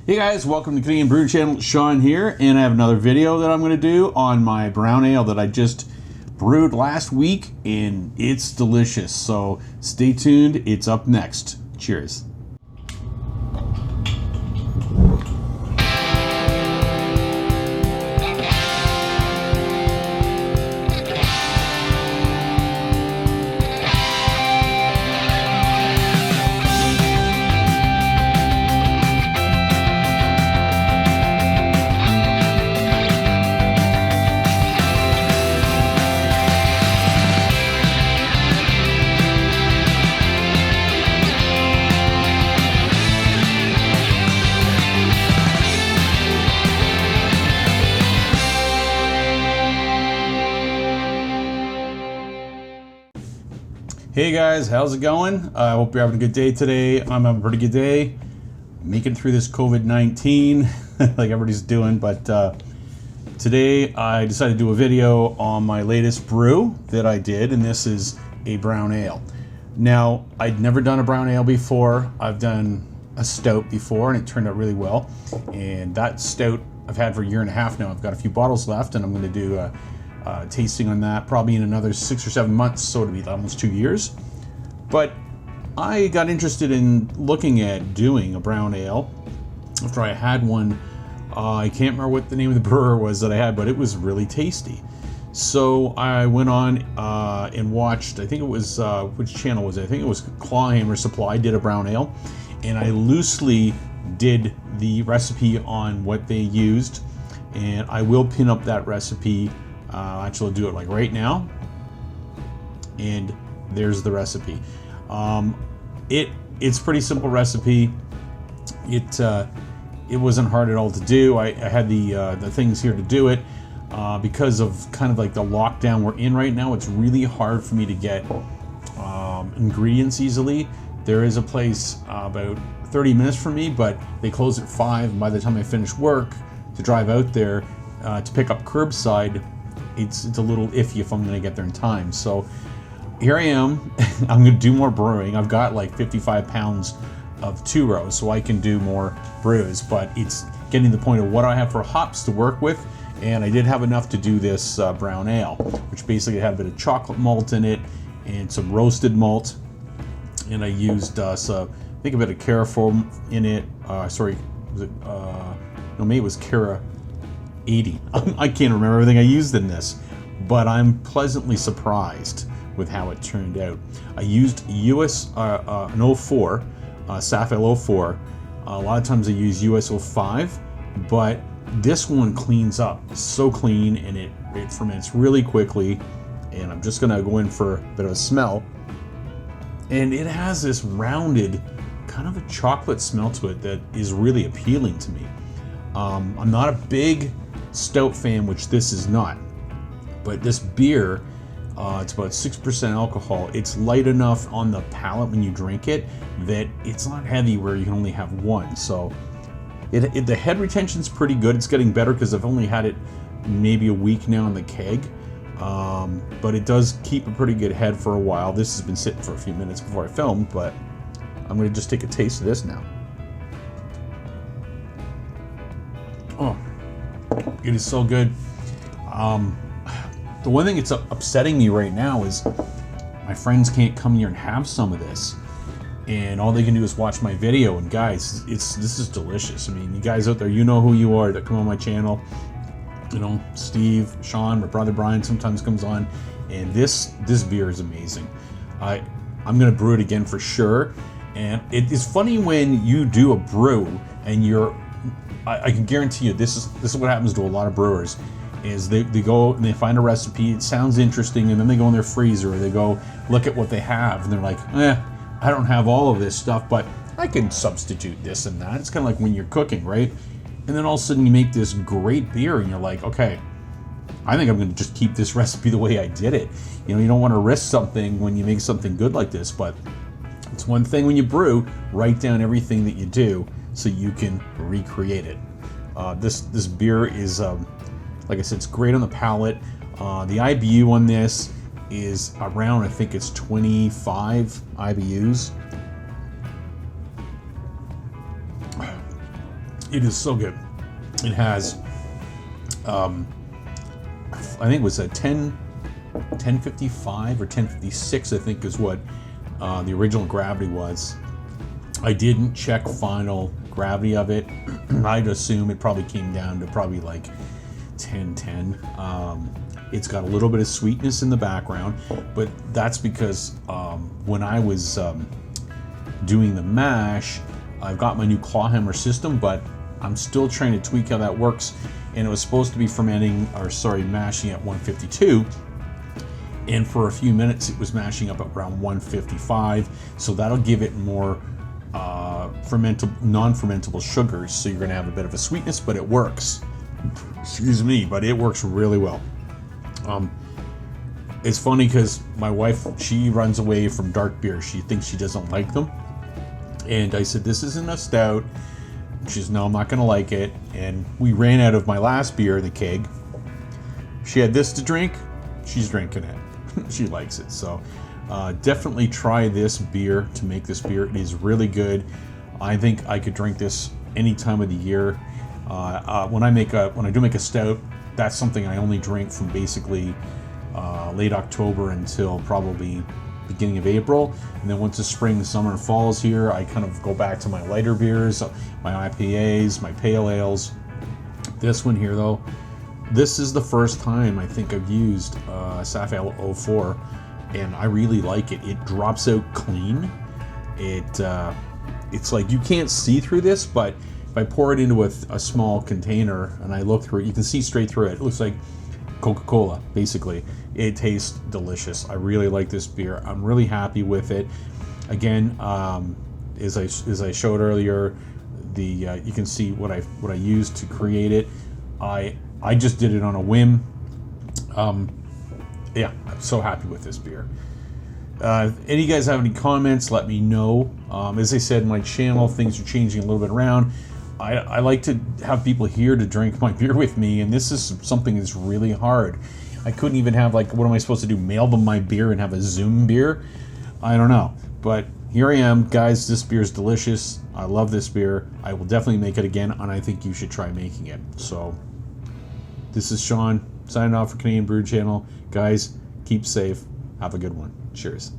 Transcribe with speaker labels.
Speaker 1: Hey guys, welcome to the Canadian Brew Channel. Sean here, and I have another video that I'm going to do on my brown ale that I just brewed last week, and it's delicious. So stay tuned, it's up next. Cheers. Hey guys, how's it going? I hope you're having a good day today. I'm having a pretty good day. Making through this COVID-19 like everybody's doing, but today I decided to do a video on my latest brew that I did, and this is a brown ale. Now, I'd never done a brown ale before. I've done a stout before, and it turned out really well. And that stout I've had for a year and a half now. I've got a few bottles left, and I'm going to do tasting on that probably in another 6 or 7 months, so it'll be almost 2 years. But I got interested in looking at doing a brown ale after I had one. I can't remember what the name of the brewer was that I had, but it was really tasty. So I went on and watched, I think it was, which channel was it? I think it was Clawhammer Supply did a brown ale, and I loosely did the recipe on what they used, and I will pin up that recipe. Actually, I'll do it like right now, and there's the recipe. It's pretty simple recipe. It wasn't hard at all to do. I had the things here to do it. Because of kind of like the lockdown we're in right now, it's really hard for me to get ingredients easily. There is a place about 30 minutes from me, but they close at 5, and by the time I finish work to drive out there to pick up curbside, it's a little iffy if I'm going to get there in time. So here I am. I'm going to do more brewing. I've got like 55 pounds of 2 rows, so I can do more brews, but it's getting to the point of what I have for hops to work with, and I did have enough to do this brown ale, which basically had a bit of chocolate malt in it and some roasted malt, and I used I think a bit of Carafoam in it. Sorry, was it? No, maybe it was Cara 80. I can't remember everything I used in this, but I'm pleasantly surprised with how it turned out. I used US an 04, Safel 04. A lot of times I use US 05, but this one cleans up. It's so clean, and it ferments really quickly. And I'm just gonna go in for a bit of a smell. And it has this rounded, kind of a chocolate smell to it that is really appealing to me. I'm not a big stout fan, which this is not, but this beer, it's about 6% alcohol. It's light enough on the palate when you drink it that it's not heavy where you can only have one. So the head retention's pretty good. It's getting better because I've only had it maybe a week now in the keg, but it does keep a pretty good head for a while. This has been sitting for a few minutes before I filmed, but I'm going to just take a taste of this now. Oh, it is so good. The one thing that's upsetting me right now is my friends can't come here and have some of this, and all they can do is watch my video. And guys, this is delicious. I mean, you guys out there, you know who you are that come on my channel. You know, Steve, Sean, my brother Brian sometimes comes on, and this beer is amazing. I'm gonna brew it again for sure. And it is funny when you do a brew and I can guarantee you this is what happens to a lot of brewers, is they go and they find a recipe, it sounds interesting, and then they go in their freezer, or they go look at what they have, and they're like, I don't have all of this stuff, but I can substitute this and that. It's kind of like when you're cooking, right? And then all of a sudden you make this great beer, and you're like, okay, I think I'm going to just keep this recipe the way I did it. You know, you don't want to risk something when you make something good like this, but it's one thing when you brew, write down everything that you do so you can recreate it. This beer is, like I said, it's great on the palate. The IBU on this is around, I think it's 25 IBUs. It is so good. It has, I think it was a 1055 or 1056, I think is what the original gravity was. I didn't check final gravity of it. I'd assume it probably came down to probably like 1010. It's got a little bit of sweetness in the background, but that's because when I was doing the mash, I've got my new claw hammer system, but I'm still trying to tweak how that works. And it was supposed to be mashing at 152. And for a few minutes, it was mashing up at around 155. So that'll give it more non-fermentable sugars. So you're going to have a bit of a sweetness, but it works. Excuse me, but it works really well. It's funny because my wife, she runs away from dark beer. She thinks she doesn't like them. And I said, this isn't a stout. She says, no, I'm not going to like it. And we ran out of my last beer, the keg. She had this to drink. She's drinking it. She likes it. So definitely try this beer to make this beer. It is really good. I think I could drink this any time of the year. When I do make a stout, that's something I only drink from basically late October until probably beginning of April. And then once the spring, the summer, and fall's here, I kind of go back to my lighter beers, my IPAs, my pale ales. This one here, though, this is the first time I think I've used Sapphire 04, and I really like it. It drops out clean. It's like you can't see through this, but if I pour it into a small container and I look through it, you can see straight through it. It looks like Coca-Cola, basically. It tastes delicious. I really like this beer. I'm really happy with it. Again, as I showed earlier, you can see what I used to create it. I just did it on a whim. Yeah, I'm so happy with this beer. If any of you guys have any comments, let me know. As I said, my channel, things are changing a little bit around. I like to have people here to drink my beer with me, and this is something that's really hard. I couldn't even have, like, what am I supposed to do? Mail them my beer and have a Zoom beer? I don't know. But here I am. Guys, this beer is delicious. I love this beer. I will definitely make it again, and I think you should try making it. So, this is Sean, signing off for Canadian Brew Channel. Guys, keep safe. Have a good one. Cheers.